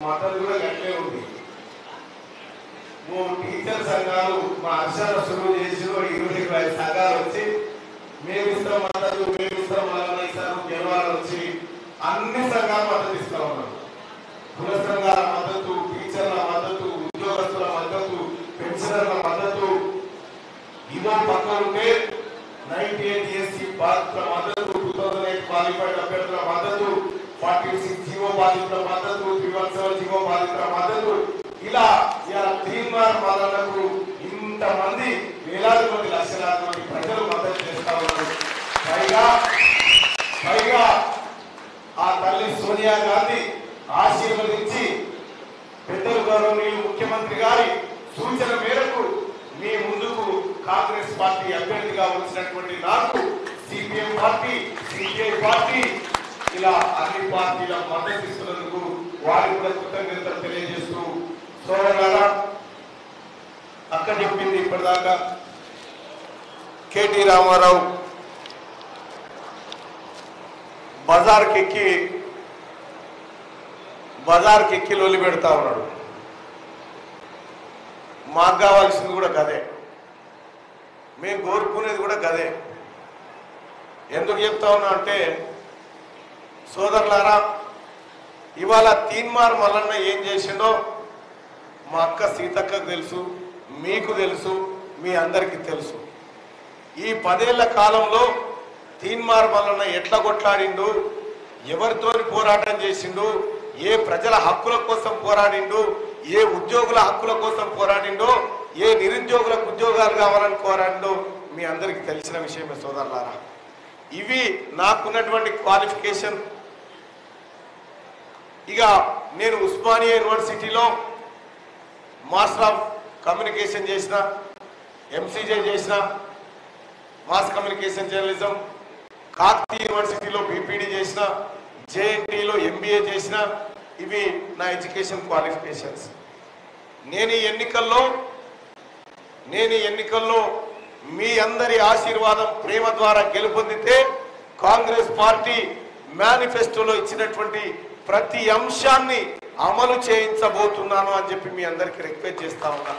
మద్దతు కూడా గట్లే ఉంది. టీచర్ సంఘాలు మా అక్షర సులువు చేసి 25 సంఘాలు వచ్చి మేము ఇస్తాం మద్దతు, మేము ఇస్తాం ఇస్తారు గెలవాలని వచ్చి అన్ని సంఘాలు మద్దతు ఇస్తా ఉన్నారు. కుల సంఘాల మద్దతు, టీచర్ల మద్దతు, ఉద్యోగస్తుల మద్దతు, పెన్షనర్ల మద్దతు, ఇదో పక్కనుంటే 98 SC బాధితుల మద్దతు, 2008 క్వాలిఫైడ్ అభ్యర్థుల మద్దతు, 46 జీవో బాధితుల మద్దతు, 317 జీవో బాధితుల మద్దతు, ఇలా తీర్మానం వలనకు ఇంతమంది వేలాది మంది లక్షలాది మంది ప్రజలు మద్దతు చేస్తా ఉన్నారు. పైగా ఆ తల్లి సోనియా గాంధీ ఆశీర్వదించి పెద్దలు గౌరవనీయులు ముఖ్యమంత్రి గారి సూచన మేరకు మీ ముందుకు కాంగ్రెస్ పార్టీ అభ్యర్థిగా వచ్చినటువంటి నాకు సిపిఎం పార్టీ, సిపిఐ పార్టీ ఇలా అన్ని పార్టీల మద్దతు ఇస్తున్నందుకు వారికి కూడా కృతజ్ఞతలు తెలియజేస్తూ, సోదరులారా అక్క చెప్పింది ఇప్పటిదాకా కేటీ రామారావు బజార్కి ఎక్కి లొల్లి పెడతా ఉన్నాడు. మాకు కావాల్సింది కూడా గదే, మేము కోరుకునేది కూడా గదే. ఎందుకు చెప్తా ఉన్నా అంటే సోదరులారా, ఇవాళ తీన్మార్ మల్లన్న ఏం చేసిండో మా అక్క సీతక్కకు తెలుసు, మీకు తెలుసు, మీ అందరికీ తెలుసు. ఈ 10 ఏళ్ల కాలంలో తీన్మార్ మల్లన్న ఎట్లా కొట్లాడిండు, ఎవరితో పోరాటం చేసిండు, ఏ ప్రజల హక్కుల కోసం పోరాడిండు, ఏ ఉద్యోగుల హక్కుల కోసం పోరాడిండో, ఏ నిరుద్యోగులకు ఉద్యోగాలు కావాలని పోరాడిండో మీ అందరికీ తెలిసిన విషయమే సోదరులారా. ఇవి నాకున్నటువంటి క్వాలిఫికేషన్. ఇక నేను ఉస్మానియా యూనివర్సిటీలో మాస్టర్ ఆఫ్ కమ్యూనికేషన్ చేసిన, ఎంసీజే చేసిన, మాస్ కమ్యూనికేషన్ జర్నలిజం, కాకతీయ యూనివర్సిటీలో బీపీడీ చేసిన, జేఎన్టీలో ఎంబీఏ చేసిన, ఇవి నా ఎడ్యుకేషన్ క్వాలిఫికేషన్స్. నేను ఈ ఎన్నికల్లో మీ అందరి ఆశీర్వాదం, ప్రేమ ద్వారా గెలుపొందితే కాంగ్రెస్ పార్టీ మేనిఫెస్టోలో ఇచ్చినటువంటి ప్రతి అంశాన్ని అమలు చేయించబోతున్నాను అని చెప్పి మీ అందరికీ రిక్వెస్ట్ చేస్తా ఉన్నా.